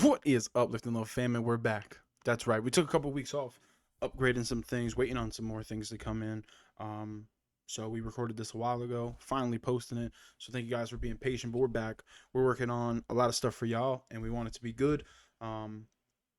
What is uplifting, love fam, and we're back. That's right. We took a couple weeks off, upgrading some things, waiting on some more things to come in. So we recorded this a while ago, finally posting it. So thank you guys for being patient. But we're back. We're working on a lot of stuff for y'all, and we want it to be good.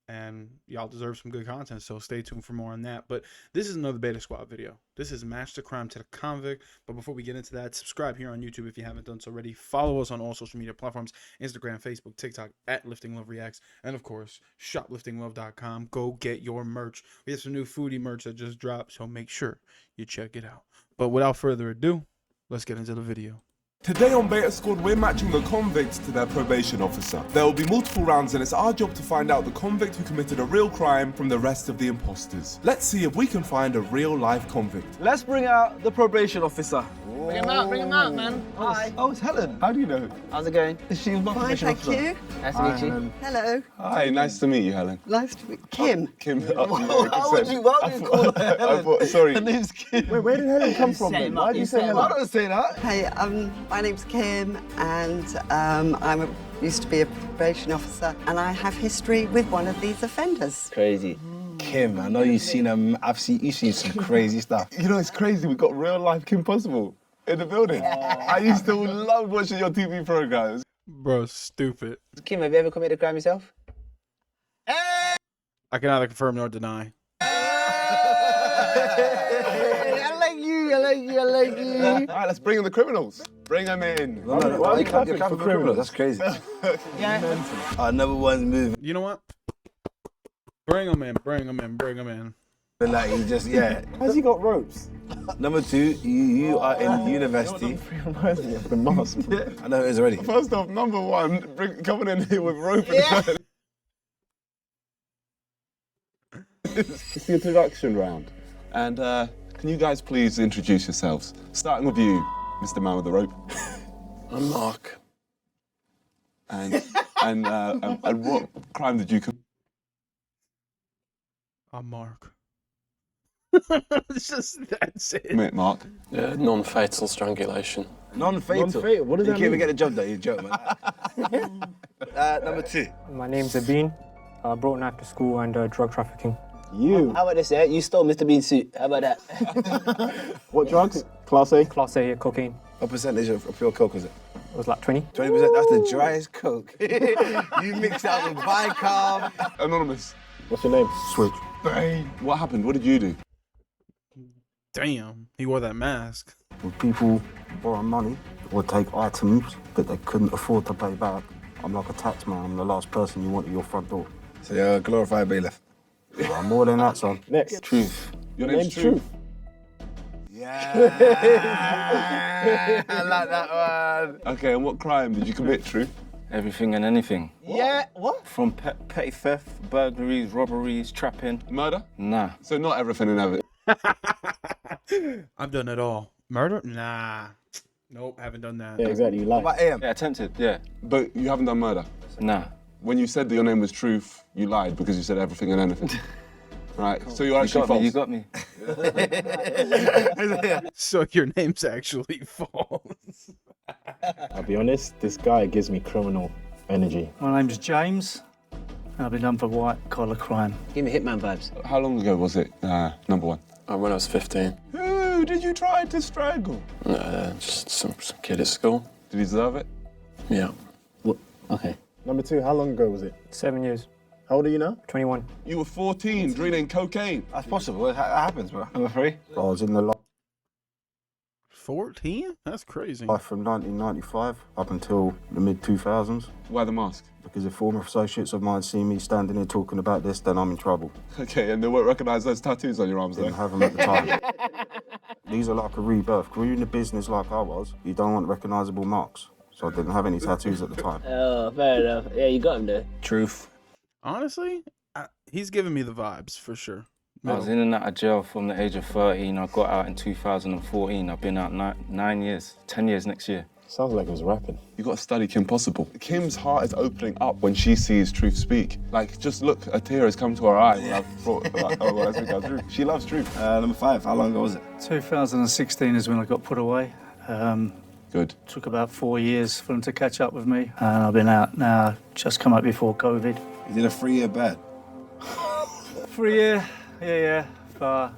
And y'all deserve some good content, so stay tuned for more on that. But this is another Beta Squad video. This is Match the Convict. But before we get into that, subscribe here on YouTube if you haven't done so already. Follow us on all social media platforms, Instagram, Facebook, TikTok, at Lifting Love Reacts. And of course, shopliftinglove.com. Go get your merch. We have some new foodie merch that just dropped, so make sure you check it out. But without further ado, let's get into the video. Today on Beta Squad, we're matching the convict to their probation officer. There will be multiple rounds and it's our job to find out the convict who committed a real crime from the rest of the imposters. Let's see if we can find a real life convict. Let's bring out the probation officer. Bring him out, man. Hi. Oh, it's Helen. How do you know? How's it going? She was my Fine, probation thank officer. you. Nice to meet you. Hello. Hi, nice to meet you, Helen. Nice to meet Kim. Kim. Why would you call her Helen? Sorry. Her name's Kim. Wait, where did Helen come from then? Why did you say I Helen? don't say that. Hey, my name's Kim, and used to be a probation officer, and I have history with one of these offenders. Crazy. Kim, I know you've seen you've seen some crazy stuff. You know, it's crazy. We got real life Kim Possible in the building. I used to love watching your TV programs. Bro, stupid. Kim, have you ever committed a crime yourself? I can neither confirm nor deny. I like you. All right, let's bring in the criminals. Bring them in. Why are you clapping for criminals? That's crazy. Another one's moving. You know what? Bring them in, bring them in, bring them in. But like he just, Has he got ropes? Number two, you are in university. Reminds me of the mask. I know it is already. First off, number one, coming in here with rope in hand. It's the introduction round. And can you guys please introduce yourselves? Starting with you, Mr. Man with the rope. I'm Mark. And what crime did you commit? I'm Mark. That's it. Mark? Non-fatal strangulation. Non-fatal. Non-fatal? What does that You can't even mean? get the job though, you joke, man. Number two. My name's Abin. I brought knife to school and drug trafficking. You. How about this, yeah? You stole Mr. Bean's suit. How about that? What drugs? Class A? Class A cocaine. What percentage of pure coke was it? It was like 20. 20%, that's the driest coke. You mix that with bicarb. Anonymous. What's your name? Switch. What happened? What did you do? Damn, he wore that mask. When people borrow money or take items that they couldn't afford to pay back, I'm like a tax man. I'm the last person you want at your front door. So you're a glorified bailiff. I'm more than that, son. Next. Truth. Your name's Truth. Yeah. I like that one. Okay, and what crime did you commit, Truth? Everything and anything. Yeah, what? From petty theft, burglaries, robberies, trapping. Murder? Nah. So not everything and everything. I've done it all. Murder? Nah. Nope, haven't done that. Yeah, exactly. You lied. What about AM? Yeah, attempted, yeah. But you haven't done murder? Nah. When you said that your name was Truth, you lied because you said everything and anything. Right, so you're actually false. You got me. So your name's actually false. I'll be honest, this guy gives me criminal energy. My name's James. I've been done for white-collar crime. Give me Hitman vibes. How long ago was it, number one? When I was 15. Who did you try to strangle? Just some kid at school. Did he deserve it? Yeah. What? Okay. Number two, how long ago was it? 7 years. How old are you now? 21. You were 14, drilling cocaine. That's possible. That happens, bro. Number three. I was in the life 14? That's crazy. from 1995 up until the mid-2000s. Why the mask? Because if former associates of mine see me standing here talking about this, then I'm in trouble. Okay, and they won't recognise those tattoos on your arms, though? Didn't have them at the time. These are like a rebirth. When you're in the business like I was, you don't want recognisable marks. So I didn't have any tattoos at the time. Oh, fair enough. Yeah, you got him there. Truth. Honestly, he's giving me the vibes for sure. I was in and out of jail from the age of 13. I got out in 2014. I've been out 9 years, 10 years next year. Sounds like he was rapping. You got to study Kim Possible. Kim's heart is opening up when she sees Truth speak. Like, just look, a tear has come to her eye when I've brought, like, oh, well, I think that's Truth. She loves Truth. Number five, how long ago was it? 2016 is when I got put away. Good Good. Took about 4 years for them to catch up with me. And I've been out now, just come out before COVID. You did a 3-year ban. 3 year, yeah. For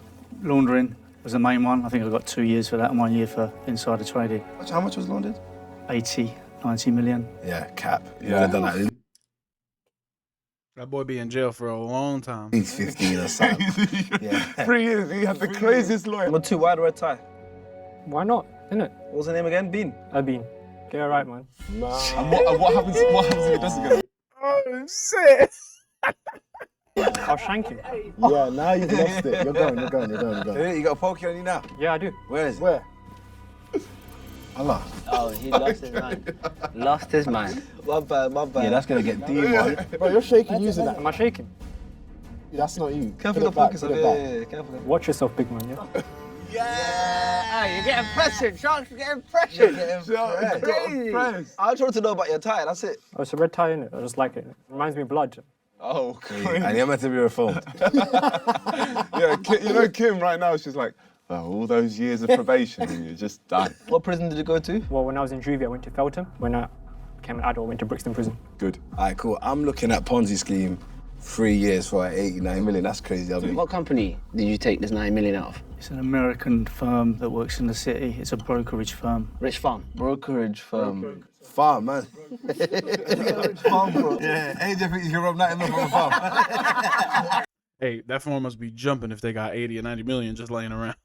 laundering was the main one. I think I got 2 years for that and 1 year for insider trading. How much was laundered? 80, 90 million. Yeah, cap. You would have done that. That boy be in jail for a long time. He's 15 or something. Yeah. 3 years, he had the craziest lawyer. Number 2, why the red tie? Why not? Innit? What was the name again? Bean? Bean. Get it right, man. And what happens if he doesn't get it? Oh, shit. I'll shank him. Yeah, now you've lost it. You're going. You got a pokey on you now? Yeah, I do. Where is it? Where? Allah. Oh, he lost his mind. Lost his mind. My bad. Yeah, that's gonna get deep, man. Bro, you're shaking using that. Am I shaking? That's not you. Careful Put the it back, focus. put it back. Yeah, careful. Watch yourself, big man, yeah? Yeah! You're getting pressured. Sharks are getting pressured. Press. I just want to know about your tie, that's it. Oh, it's a red tie, innit? I just like it. It reminds me of blood. Oh, crazy. And you're meant to be reformed. Yeah, you know Kim right now, she's like, oh, all those years of probation and you're just done. What prison did you go to? Well, when I was in juvie, I went to Feltham. When I became an adult, I went to Brixton Prison. Good. All right, cool. I'm looking at Ponzi scheme, 3 years for 89 million. That's crazy. What company did you take this 9 million out of? It's an American firm that works in the city. It's a brokerage firm. Rich Farm. Brokerage firm. Farm, man. Farm, bro. Yeah, AJ think you can rub 90 million from a farm. Hey, that farm must be jumping if they got 80 or 90 million just laying around.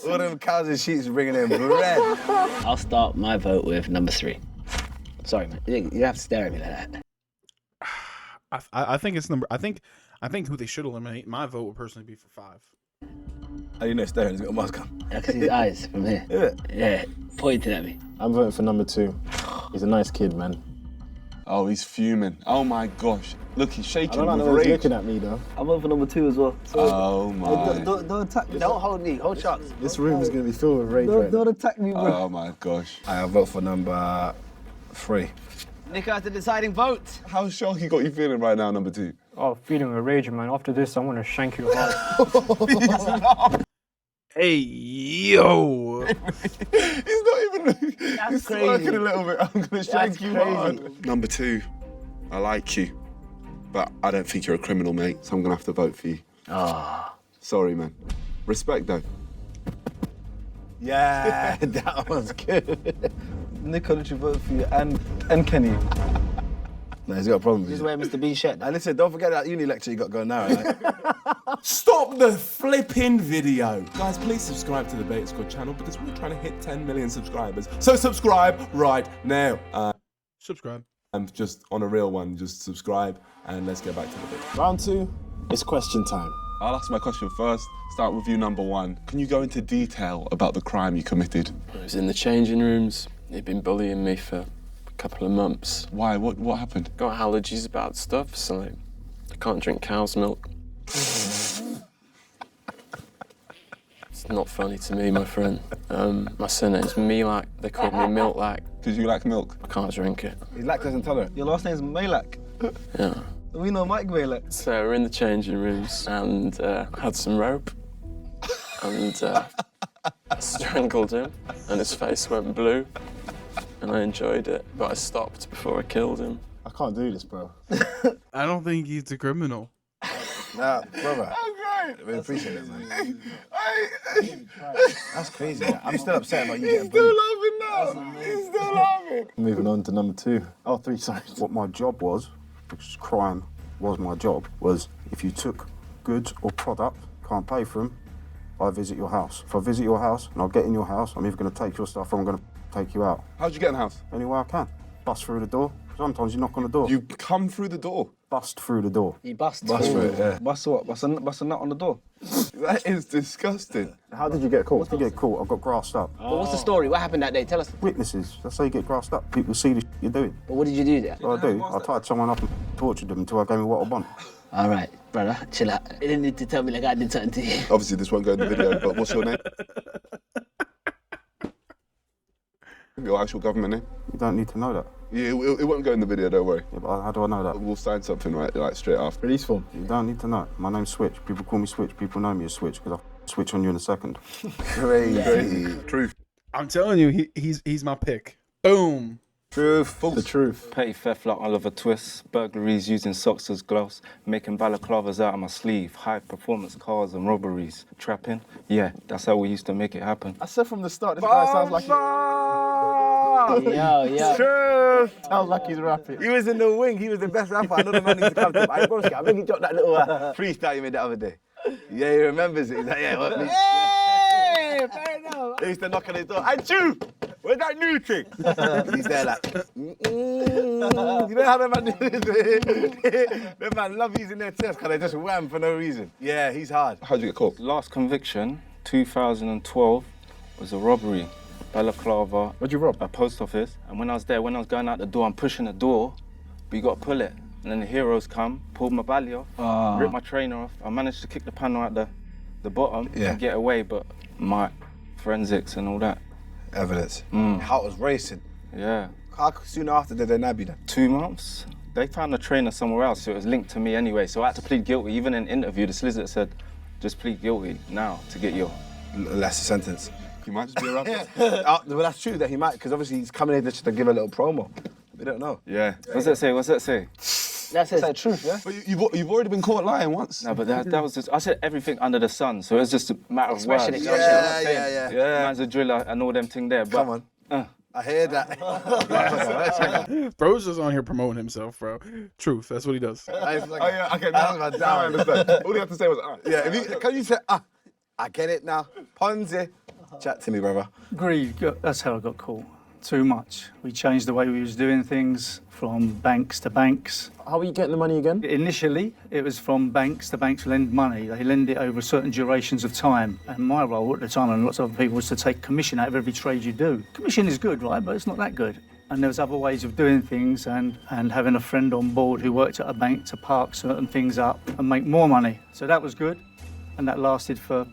All them cows and sheep bringing in bread. I'll start my vote with number 3. Sorry, man. You have to stare at me like that. I think it's number. I think who they should eliminate. My vote would personally be for 5. How you know staring? He's got a mask on. I can see his eyes from here. Yeah. Yeah, pointing at me. I'm voting for number 2. He's a nice kid, man. Oh, he's fuming. Oh my gosh. Look, he's I shaking don't with know he's rage. looking at me, though. I'm on for number 2 as well. So Oh my. don't attack me. Don't hold me, hold Sharks. This room is going to be filled with rage right now. Don't attack me, bro. Oh my gosh. I'll vote for number 3. Nico has the deciding vote. How's Sharky got you feeling right now, number 2? Oh, feeling a rage, man. After this, I want to shank you hard. Hey, yo. He's not even. He's crazy. smirking a little bit. I'm gonna shank you crazy. hard. Number 2, I like you, but I don't think you're a criminal, mate. So I'm gonna have to vote for you. Ah. Sorry, man. Respect though. Yeah, that was good. Nico literally voted for you and Kenny. No, he's got a problem. This is where Mr. Bean shed. And listen, don't forget that uni lecture you got going now, right? Stop the flipping video. Guys, please subscribe to the Beta Squad channel because we're trying to hit 10 million subscribers. So subscribe right now. Subscribe. And just on a real one, just subscribe and let's get back to the video. Round 2, it's question time. I'll ask my question first. Start with you, number 1. Can you go into detail about the crime you committed? I was in the changing rooms. They'd been bullying me for a couple of months. Why? What happened? Got allergies about stuff, so like, I can't drink cow's milk. It's not funny to me, my friend. My surname's Milak. They call me Milk-Lack. Did you like milk? I can't drink it. He's lactose intolerant. Your last name's Malak. Yeah. We know Mike Malak. So we're in the changing rooms and had some rope and strangled him and his face went blue and I enjoyed it, but I stopped before I killed him. I can't do this, bro. I don't think he's a criminal. Nah, brother. Okay. We appreciate it, man. That's crazy. Man. I'm still upset about you getting Still bullied. laughing now. He's still laughing. Moving on to number 2. Oh, 3, sorry. What my job was, because crime was my job, was if you took goods or product, can't pay for them, I visit your house. If I visit your house and I'll get in your house, I'm either going to take your stuff or I'm going to take you out. How'd you get in the house? Any way I can. Bust through the door. Sometimes you knock on the door. You come through the door. Bust through the door. You bust. Bust for it, yeah. Bust what? Bust a nut on the door. That is disgusting. How did you get caught? If you get caught, I got grassed up. But what's the story? What happened that day? Tell us. Witnesses, that's how you get grassed up. People see the you're doing. But what did you do there? What I do, I tied someone up and tortured them until I gave me what I want. All right, brother, chill out. You didn't need to tell me like I did something to you. Obviously, this won't go in the video, but what's your name? Your actual government name? You don't need to know that. Yeah, it won't go in the video, don't worry. Yeah, but how do I know that? We'll sign something right, like straight after. Release form. You don't need to know. My name's Switch. People call me Switch. People know me as Switch because I'll switch on you in a second. Crazy. Truth. I'm telling you, he's my pick. Boom. Truth. The truth. Petty theft like Oliver Twist, burglaries using socks as gloves, making balaclavas out of my sleeve, high performance cars and robberies, trapping. Yeah, that's how we used to make it happen. I said from the start, this guy sounds like Yo. Truth. Sounds like he's rapping. He was in the wing. He was the best rapper. I know the man needs to come to him. I think he dropped that little freestyle you made the other day. Yeah, he remembers it. He's like, yeah, what? Hey, fair enough. They used to knock on his door. Hey, Chew, where's that new thing? He's there like, you know how the man do this? The man love using their test because they just wham for no reason. Yeah, he's hard. How'd you get caught? Last conviction, 2012, was a robbery. Balaclava. What'd you rob? A post office. And when I was going out the door, I'm pushing the door, but you got to pull it. And then the heroes come, pulled my belly off, ripped my trainer off. I managed to kick the panel out the bottom and get away, but my forensics and all that. Evidence. How it was racing. Yeah. How soon after did they nab you then? 2 months. They found the trainer somewhere else, so it was linked to me anyway. So I had to plead guilty. Even in an interview, the solicitor said, just plead guilty now to get your lesser sentence. He might just be a rapper. Well, that's true that he might, because obviously he's coming here just to give a little promo. We don't know. Yeah. What's that say? What's that say? That's the truth, yeah? But you've already been caught lying once. No, but that was just, I said everything under the sun, so it's just a matter of words. Yeah. Man's a driller and all them thing there, but... Come on. I hear that. Bro's just on here promoting himself, bro. Truth, that's what he does. Yeah, okay, now I understand. All you have to say was, Yeah, can you say, I get it now. Ponzi. Chat to me, brother. Greed, that's how I got caught. Too much. We changed the way we was doing things from banks to banks. How are you getting the money again? Initially, it was from banks. The banks lend money. They lend it over certain durations of time. And my role at the time, and lots of other people, was to take commission out of every trade you do. Commission is good, right? But it's not that good. And there was other ways of doing things, and having a friend on board who worked at a bank to park certain things up and make more money. So that was good. And that lasted for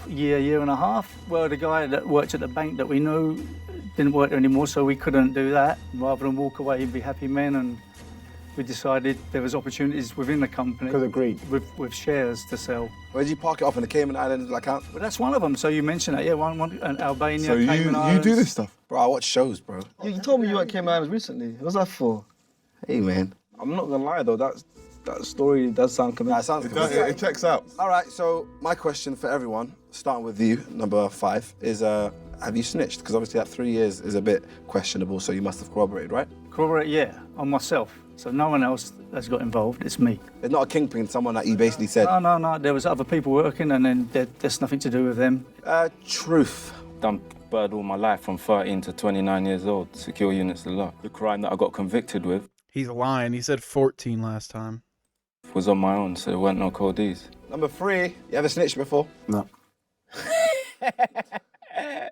year and a half. Well, the guy that worked at the bank that we knew didn't work there anymore, so we couldn't do that. Rather than walk away and be happy men, and we decided there was opportunities within the company. Because of greed? With shares to sell. Where did you park it off in the Cayman Islands account? Well, that's one of them. So you mentioned that, yeah, one in Albania, so Cayman Islands. you do this stuff? Bro, I watch shows, bro. You told me you were at Cayman Islands recently. What's that for? Hey, man. I'm not gonna lie though, that story does sound convincing. It checks out. All right, so my question for everyone, starting with you, number 5, is have you snitched? Because obviously that 3 years is a bit questionable, so you must have corroborated, right? Corroborate, yeah, on myself. So no one else has got involved, it's me. There's not a kingpin, someone that you basically said. No, there was other people working, and then there's nothing to do with them. Truth. Done bird all my life from 13 to 29 years old, secure units a lot. The crime that I got convicted with He's lying. He said 14 last time. was on my own, so there weren't no codees. Number 3, you ever snitched before? No.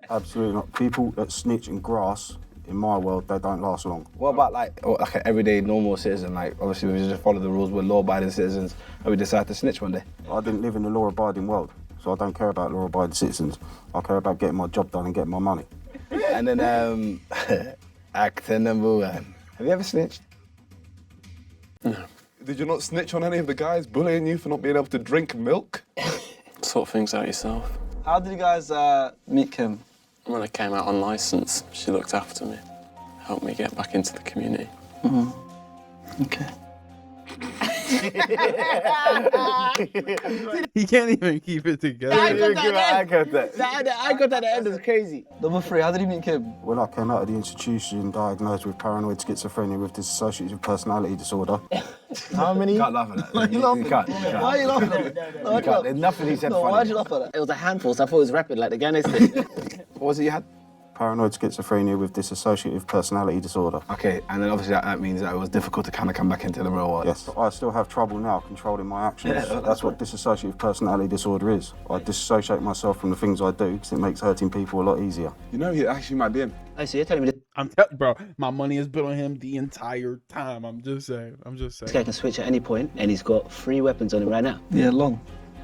Absolutely not. People that snitch and grass, in my world, they don't last long. What about like an everyday normal citizen? Like obviously we just follow the rules, we're law-abiding citizens, and we decide to snitch one day. I didn't live in the law-abiding world, so I don't care about law-abiding citizens. I care about getting my job done and getting my money. And then actor number 1. Have you ever snitched? No. Did you not snitch on any of the guys bullying you for not being able to drink milk? Sort things out yourself. How did you guys meet Kim? When I came out on licence, she looked after me, helped me get back into the community. Okay. He can't even keep it together. I got that at the end, is crazy. Number 3, how did you meet Kim? When I came out of the institution diagnosed with paranoid schizophrenia with dissociative personality disorder. How many? You can't laugh at that. Why are you laughing? can't. Why are you laughing at that? No, You can't. There's nothing he said funny. why'd you laugh at that? It was a handful, so I thought it was rapid, like the Guinness thing. What was it you had? Paranoid schizophrenia with dissociative personality disorder. Okay, and then obviously that means that it was difficult to kind of come back into the real world. Yes, I still have trouble now controlling my actions. Yeah, that's what dissociative personality disorder is. I dissociate myself from the things I do because it makes hurting people a lot easier. You know, he actually might be in. Oh, so you're telling me Bro, my money has been on him the entire time. I'm just saying. this guy can switch at any point, and he's got 3 weapons on him right now. Yeah, long.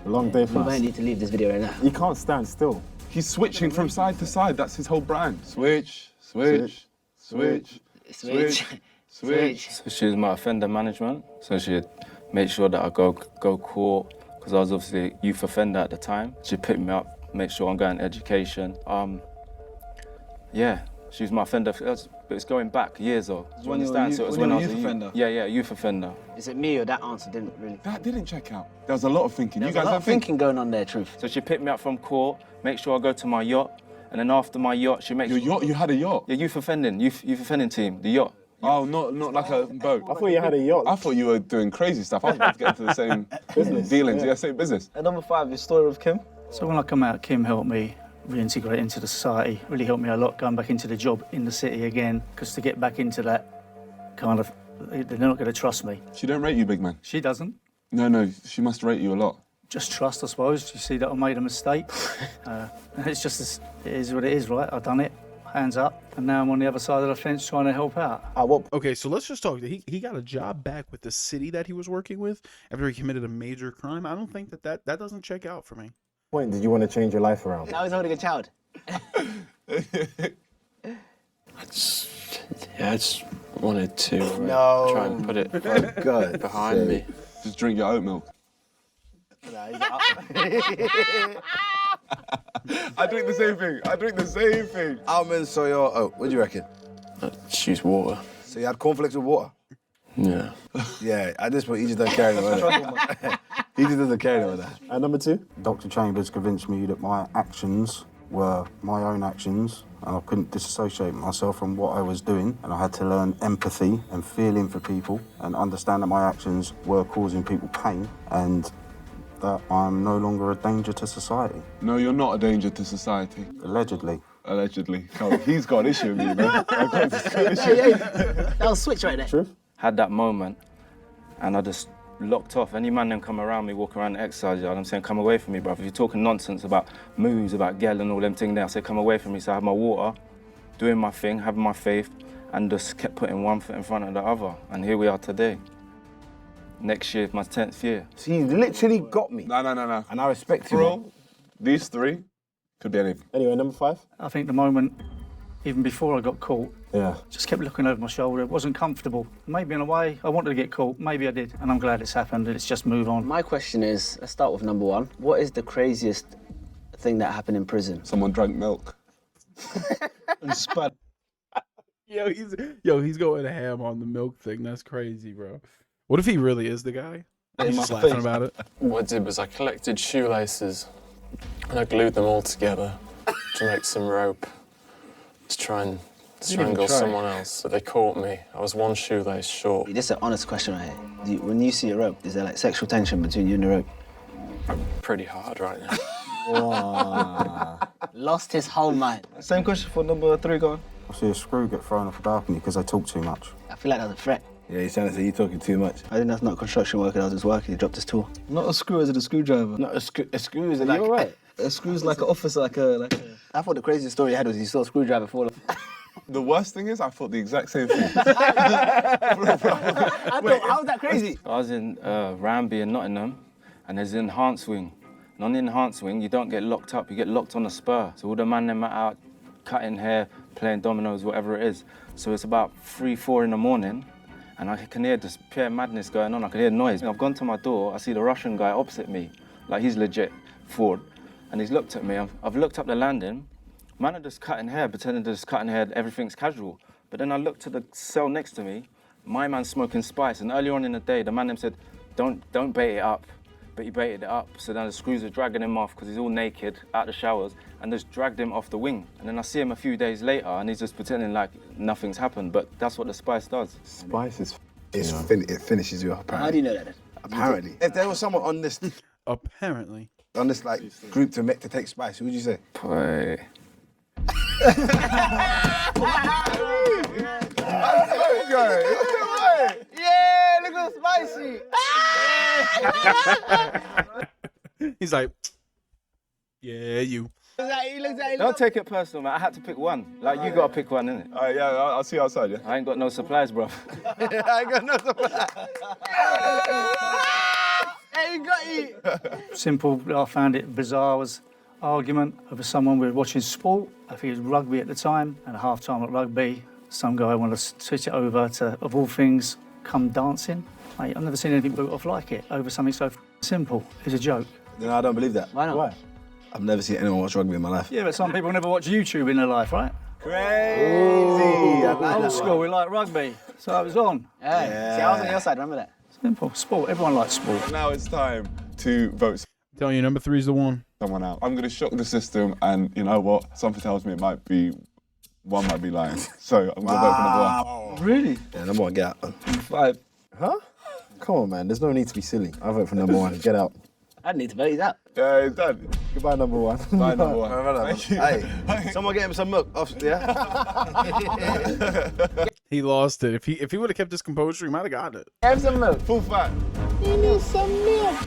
A long day We for might us. need to leave this video right now. He can't stand still. He's switching from side to side. That's his whole brand. Switch, switch, switch, switch, switch. So she was my offender management, so she'd make sure that I go court, because I was obviously a youth offender at the time. She'd pick me up, make sure I'm going to education. Yeah, she was my offender. It's going back years though. Do you When you were understand? youth- So it was when when you I were was youth a offender? Yeah, youth offender. Is it me or that answer didn't really? That didn't check out. There was a lot of thinking. There's You a guys lot don't of think? thinking going on there, truth. So she picked me up from court, make sure I go to my yacht, and then after my yacht, she makes Your yacht? You had a yacht? Yeah, youth offending team, the yacht. Oh, not like a boat. I thought you had a yacht. I thought you were doing crazy stuff. I was about to get into the same Business. dealings. Yeah, same business. And number 5, your story with Kim. So when I come out, Kim helped me reintegrate into the society, really helped me a lot going back into the job in the city again, because to get back into that kind of, they're not going to trust me. She don't rate you, big man. She doesn't. No, she must rate you a lot. Just trust, I suppose. You see that I made a mistake. It's just, it is what it is, right? I've done it, hands up, and now I'm on the other side of the fence trying to help out. Okay, so let's just talk. He got a job back with the city that he was working with after he committed a major crime. I don't think that doesn't check out for me. Point, did you want to change your life around? Now he's holding a child. I just wanted to No. try and put it God. behind me. Just drink your oat milk. I drink the same thing. Almond, soy, or oat. What do you reckon? Just use water. So you had cornflakes with water? Yeah. Yeah, at this point, he just don't care anymore. He just doesn't care anymore. And number 2? Dr. Chambers convinced me that my actions were my own actions and I couldn't disassociate myself from what I was doing, and I had to learn empathy and feeling for people and understand that my actions were causing people pain and that I'm no longer a danger to society. No, you're not a danger to society. Allegedly. Allegedly. Oh, he's got an issue with me, man. That was switch right there. Truth? Had that moment, and I just locked off. Any man them come around me, walk around the exercise yard, I'm saying, come away from me, bruv. If you're talking nonsense about moves, about girl and all them things there, I say, come away from me. So I had my water, doing my thing, having my faith, and just kept putting one foot in front of the other. And here we are today. Next year, my 10th year. So you literally got me. No. And I respect you. For real, these 3 could be anything. Anyway, number 5? I think the moment, even before I got caught, Yeah. just kept looking over my shoulder. It wasn't comfortable. Maybe in a way, I wanted to get caught. Maybe I did. And I'm glad it's happened. Let's just move on. My question is, let's start with number 1. What is the craziest thing that happened in prison? Someone drank milk. And spat. Yo, he's going ham on the milk thing. That's crazy, bro. What if he really is the guy? He's just laughing about it. What I did was I collected shoelaces and I glued them all together to make some rope to try and strangle someone else. So they caught me. I was one shoelace short. This is an honest question right here. When you see a rope, is there like sexual tension between you and the rope? Pretty hard right now. Wow. Lost his whole mind. Same question for number 3, go on. I see a screw get thrown off a balcony because they talk too much. I feel like that was a threat. Yeah, he's trying to say you're talking too much. I think that's not construction worker, that was just working. He dropped his tool. Not a screw, is it a screwdriver? Not a screw is like... You're right. A screw's like an officer, like a... I thought the craziest story you had was you saw a screwdriver fall off. The worst thing is, I thought the exact same thing. I thought, how was that crazy? I was in Ramby in Nottingham, and there's an enhanced wing. And on the enhanced wing, you don't get locked up, you get locked on a spur. So all the man them are out, cutting hair, playing dominoes, whatever it is. So it's about 3, 4 in the morning, and I can hear this pure madness going on. I can hear noise. I've gone to my door, I see the Russian guy opposite me, like he's legit forward. And he's looked at me, I've looked up the landing, man are just cutting hair, pretending they're just cutting hair, everything's casual. But then I looked to the cell next to me, my man's smoking spice, and earlier on in the day, the man them said, don't bait it up. But he baited it up, so then the screws are dragging him off because he's all naked, out the showers, and just dragged him off the wing. And then I see him a few days later, and he's just pretending like nothing's happened, but that's what the spice does. Spice is... It finishes you up, apparently. How do you know that then? Apparently. If there was someone on this... Apparently. On this, like, group to take spice, who would you say? Boy. Yeah, look at spicy. He's like, yeah, you. Don't take it personal, man. I had to pick one. Like, you gotta pick one, innit? Yeah, I'll see you outside, yeah? I ain't got no supplies, bro. I ain't got no supplies. Ain't got you. Simple, I found it bizarre, was argument over someone we were watching sport. I think it was rugby at the time, and a half-time at rugby, some guy wanted to switch it over to, of all things, come dancing. Mate, I've never seen anything boot off like it, over something so simple. It's a joke. No, I don't believe that. Why not? Why? I've never seen anyone watch rugby in my life. Yeah, but some people never watch YouTube in their life, right? Crazy. I like Old that school, we like rugby, so it was on. Yeah. See, I was on your side, remember that? Simple. Sport, everyone likes sport. Now it's time to vote Telling you, number 3 is the one. someone out. I'm going to shock the system, and you know what? Something tells me one might be lying. So I'm going to vote for number 1. Really? Yeah, number 1, get out. 5. Huh? Come on, man. There's no need to be silly. I vote for number 1. Get out. I need to vote you out. Yeah, it's done. Goodbye, number 1. Bye, number 1. Thank you. Hey, someone get him some milk. Yeah? He lost it. If he would have kept his composure, he might have got it. Have some milk. Full fat.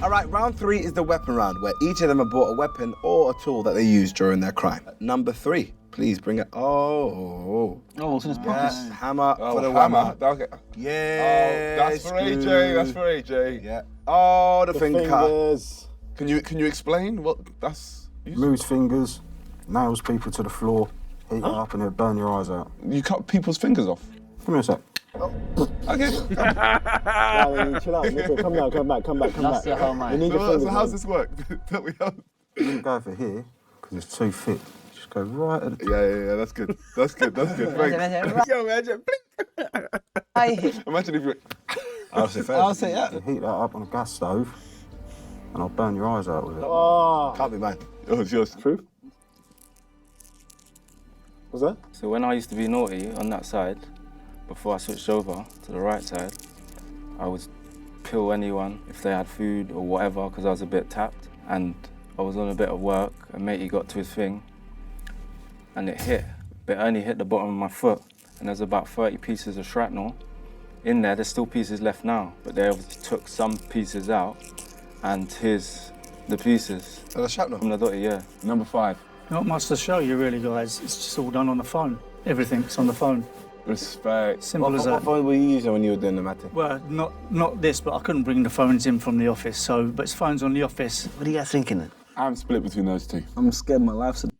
All right, round 3 is the weapon round, where each of them have brought a weapon or a tool that they used during their crime. Number 3, please bring it. Oh, what's in his pockets? Yes, hammer for the hammer. hammer. Okay. Yeah. That's for AJ. That's for AJ. Yeah. Oh, the finger. Fingers. Can you explain what that's? Moves fingers, nails people to the floor, heat it up and it'll burn your eyes out. You cut people's fingers off. Give me a sec. Okay. Chill out, Nico. Come back. Lost your whole mind. We need your So fingers, how's man. this work? Tell me how. You don't go for here because it's too thick. Just go right at the Yeah. That's good. That's good. Thanks. Yo, imagine. Imagine if you. I'll say yeah. You heat that up on a gas stove and I'll burn your eyes out with it. Oh. Can't be mine. Oh, it's yours. True. What's that? So when I used to be naughty on that side, before I switched over to the right side, I would pill anyone if they had food or whatever, because I was a bit tapped. And I was on a bit of work, and matey got to his thing, and it hit, but it only hit the bottom of my foot. And there's about 30 pieces of shrapnel in there. There's still pieces left now, but they obviously took some pieces out, and here's the pieces. Oh, the shrapnel? From the daughter, yeah. Number 5. Not much to show you, really, guys. It's just all done on the phone. Everything's on the phone. Respect. Simple as that. What phone were you using when you were doing the matting? Well, not this, but I couldn't bring the phones in from the office, so, but it's phones on the office. What are you guys thinking then? I'm split between those two. I'm scared my life's a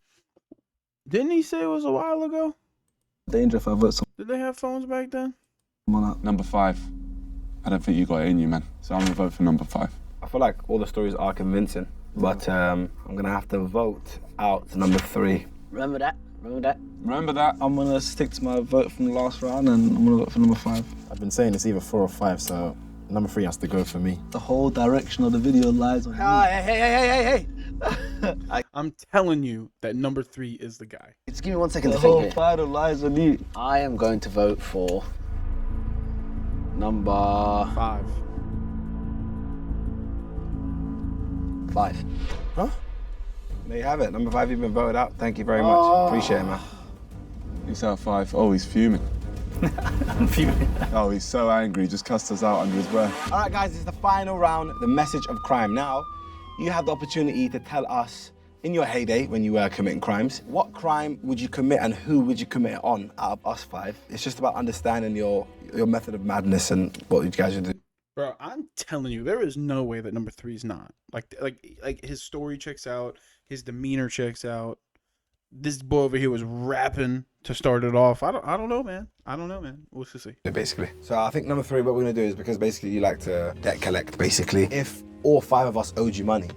Didn't he say it was a while ago? danger if I vote Did they have phones back then? someone out. Number 5. I don't think you got it in you, man. So I'm gonna vote for number 5. I feel like all the stories are convincing, but I'm gonna have to vote out number 3. Remember that? Remember that? I'm gonna stick to my vote from the last round and I'm gonna vote for number 5. I've been saying it's either 4 or 5, so number 3 has to go for me. The whole direction of the video lies on me. Hey. I'm telling you that number 3 is the guy. Just give me 1 second The to think whole here. final lies on you. I am going to vote for number 5. 5. There you have it. Number 5, you've been voted out. Thank you very much. Appreciate it, man. He's out 5. Oh, he's fuming. I'm fuming. Oh, he's so angry. He just cussed us out under his breath. All right, guys, this is the final round, the message of crime. Now, you have the opportunity to tell us, in your heyday, when you were committing crimes, what crime would you commit and who would you commit it on out of us 5? It's just about understanding your method of madness and what you guys would do. Bro, I'm telling you, there is no way that number 3 is not. Like his story checks out, his demeanor checks out. This boy over here was rapping to start it off. I don't know, man. We'll just see. Basically. So I think number 3, what we're gonna do is, because basically you like to debt collect, basically. If all 5 of us owed you money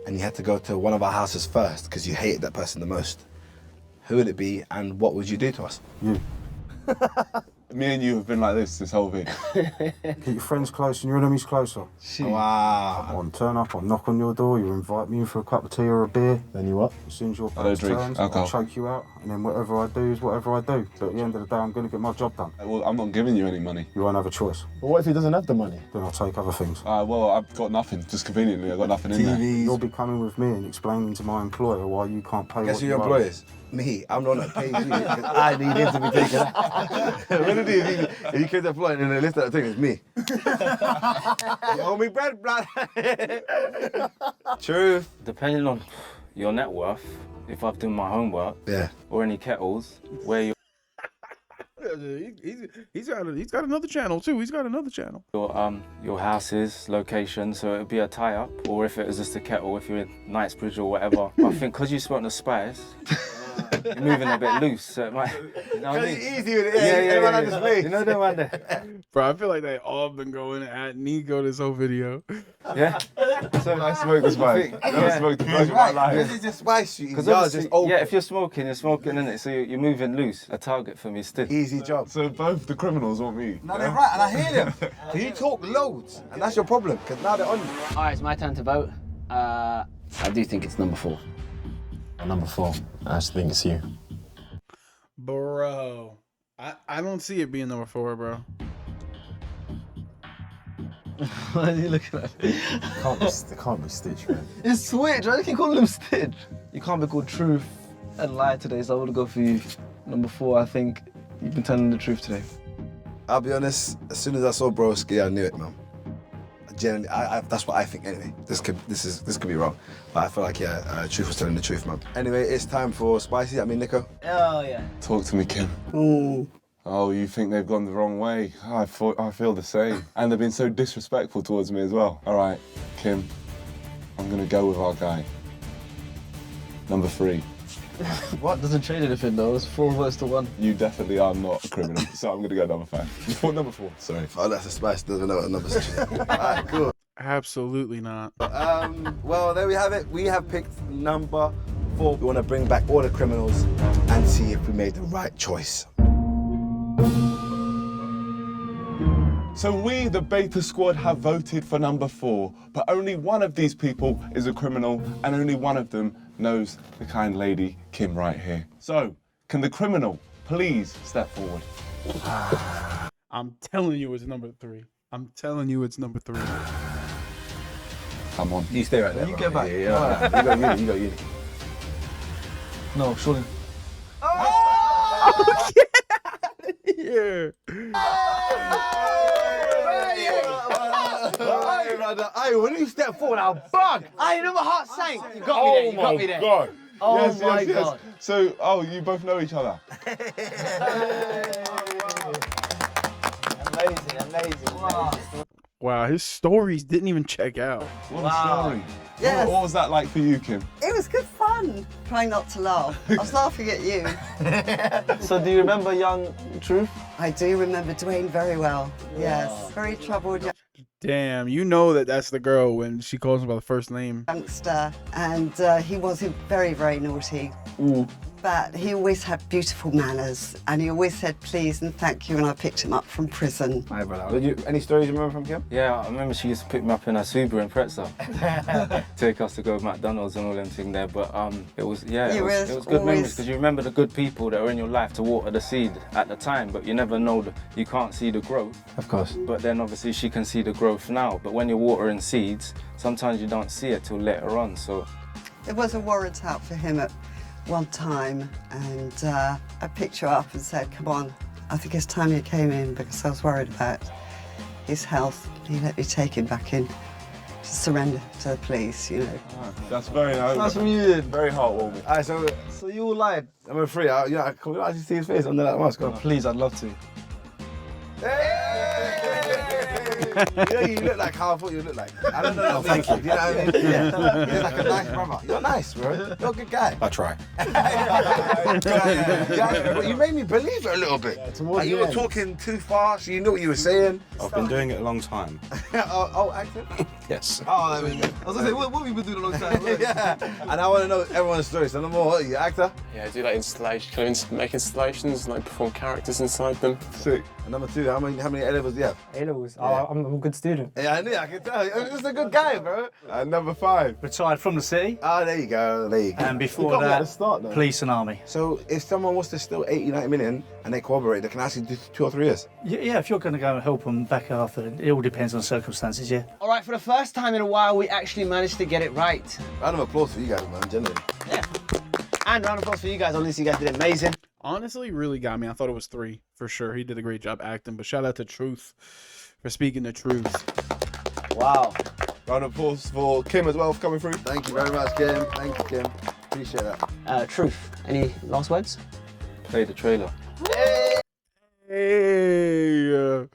and you had to go to one of our houses first because you hated that person the most, who would it be and what would you do to us? You. Me and you have been like this whole thing. Keep your friends close and your enemies closer. Wow. Come on, turn up, I'll knock on your door, you invite me in for a cup of tea or a beer. Then you what? As soon as your I don't back drink turns, alcohol. I'll choke you out, and then whatever I do is whatever I do. But at the end of the day, I'm going to get my job done. Well, I'm not giving you any money. You won't have a choice. But what if he doesn't have the money? Then I'll take other things. Well, I've got nothing. Just conveniently, I've got nothing in there. You'll be coming with me and explaining to my employer why you can't pay Guess what who you your owe. employer is? Me. I'm the one that pays you. 'Cause I need him to be taken out. What did if you came to employ and then the list that thing is me? You owe me bread, blood. Truth. Depending on your net worth, if I've done my homework, Yeah. or any kettles, where you He's got another channel too. He's got another channel. your houses, location, so it would be a tie-up, or if it was just a kettle, if you're in Knightsbridge or whatever. I think because you spoke the spice, you're moving a bit loose. So it might, you know what I mean? Easy with it. Yeah. You know the one there. Bro, I feel like they all been going at Nico this whole video. Yeah. So I smoke the spice. I never smoked the spice in my life. This is just spice. Because yeah, if you're smoking innit? So you're moving loose. A target for me still. Easy job. So both the criminals want me. No, they're right, and I hear them. You talk loads, and that's your problem, because now they're on you. All right, it's my turn to vote. I do think it's number 4. Number 4. I actually think it's you. Bro, I don't see it being number 4, bro. Why are you looking at me? It can't be Stitch, man. It's Switch. Why do you call him Stitch? You can't be called Truth and Lie today, so I would go for you. Number 4, I think you've been telling the truth today. I'll be honest, as soon as I saw Broski, I knew it, man. Generally, that's what I think anyway. This could be wrong, but I feel like Truth was telling the truth, man. Anyway, it's time for Spicy. Nico. Oh yeah. Talk to me, Kim. Ooh. Oh, you think they've gone the wrong way? I feel the same. And they've been so disrespectful towards me as well. All right, Kim, I'm gonna go with our guy. Number 3. What? Doesn't change anything though. It's 4 votes to 1. You definitely are not a criminal, so I'm gonna go number 5. Number 4, sorry. Oh, that's a Spice. Doesn't know what numbers is. All right, cool. Absolutely not. Well, there we have it. We have picked number 4. We want to bring back all the criminals and see if we made the right choice. So we, the Beta Squad, have voted for number 4, but only one of these people is a criminal, and only one of them knows the kind lady, Kim, right here. So, can the criminal please step forward? I'm telling you it's number 3. I'm telling you it's number 3. Come on. You stay right there. You get back. Yeah. You got uni. No, surely. Oh, yeah. Hey, brother. Hey, when you step forward, I'll bug. I know my heart sank. You got me there. God. Oh yes, my yes, God. Yes. So, you both know each other? Amazing. Wow, his stories didn't even check out. What a story. Yes. What was that like for you, Kim? It was good fun. Trying not to laugh. I was laughing at you. So do you remember young Truth? I do remember Dwayne very well. Yes. Very troubled Damn, you know that's the girl when she calls him by the first name. youngster, and he was very, very naughty. But he always had beautiful manners, and he always said please and thank you when I picked him up from prison. Hi, brother. Any stories you remember from Kim? Yeah, I remember she used to pick me up in her Subaru and Pretzel. Take us to go to McDonald's and all them things there. But it was good memories because you remember the good people that were in your life to water the seed at the time, but you never know you can't see the growth. Of course. But then obviously she can see the growth now. But when you're watering seeds, sometimes you don't see it till later on. So There was a warrant out for him at one time, and I picked you up and said, come on, I think it's time you came in, because I was worried about his health. He let me take him back in to surrender to the police, you know. That's very nice. That's from you. Very heartwarming. All right, so you all lied. number 3. Can we actually see his face under that mask? Oh, please, I'd love to. You look like how I thought you looked like. I don't know. Thank you. You know what I mean? Yeah. You're like a nice brother. You're nice, bro. You're a good guy. I try. But you made me believe it a little bit. Like you were talking too fast. You knew what you were saying. I've been doing it a long time. Acting? Yes. Oh, there we go. I was gonna say, what have you been doing a long time? Yeah. And I want to know everyone's story. So no more. What are you, actor? Yeah, I do like make installations, like perform characters inside them. Sick. And number 2, how many A-levels do you have? A-levels? Oh, I'm a good student. Yeah, I knew. I can tell. You're just a good guy, bro. Number 5. Retired from the city. Oh, there you go. And before that, police and army. So if someone was to steal 80, 90 million and they cooperate, they can actually do 2 or 3 years? Yeah, if you're going to go and help them back after, it all depends on circumstances, yeah. All right, for the first time in a while, we actually managed to get it right. Round of applause for you guys, man, generally. Yeah. And round of applause for you guys. Honestly, you guys did amazing. Honestly, really got me. I thought it was 3 for sure. He did a great job acting, but shout out to Truth for speaking the truth. Wow. Round of applause for Kim as well for coming through. Thank you very much, Kim. Thank you, Kim. Appreciate that. Truth, any last words? play the trailer. Hey.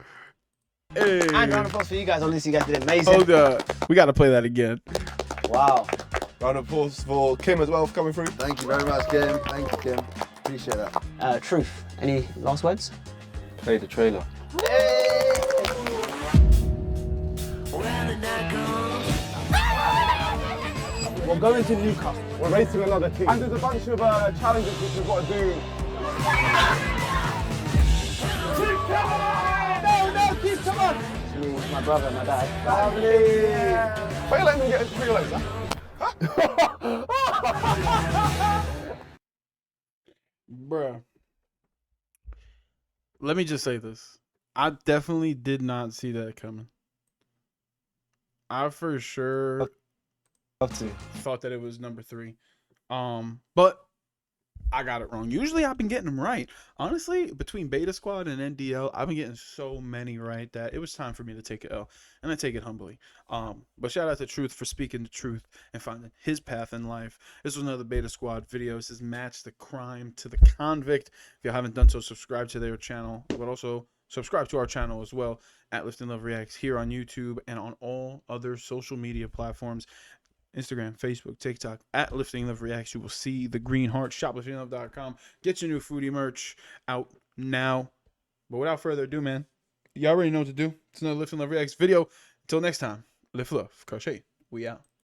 And round of applause for you guys. Honestly, you guys did amazing. Hold up. We got to play that again. Wow. Round of applause for Kim as well for coming through. Thank you very much, Kim. Thank you, Kim. Appreciate that. Truth, any last words? Play the trailer. We're going to Newcastle. We're racing another team. And there's a bunch of challenges which we've got to do. No, keep come on! It's me, my brother, my dad. Lovely! Why are you letting them get through like that? Bruh. Let me just say this. I definitely did not see that coming. I for sure thought that it was number 3. But I got it wrong. Usually I've been getting them right. Honestly, between Beta Squad and NDL, I've been getting so many right that it was time for me to take an L, and I take it humbly. But shout out to Truth for speaking the truth and finding his path in life. This was another Beta Squad video. This is Match the Crime to the Convict. If you haven't done so, subscribe to their channel, but also subscribe to our channel as well at Lifting Love Reacts here on YouTube and on all other social media platforms. Instagram, Facebook, TikTok, at Lifting Love Reacts. You will see the green heart. Shopliftinglove.com. Get your new foodie merch out now. But without further ado, man, y'all already know what to do. It's another Lifting Love Reacts video. Until next time, lift love. Crochet. We out.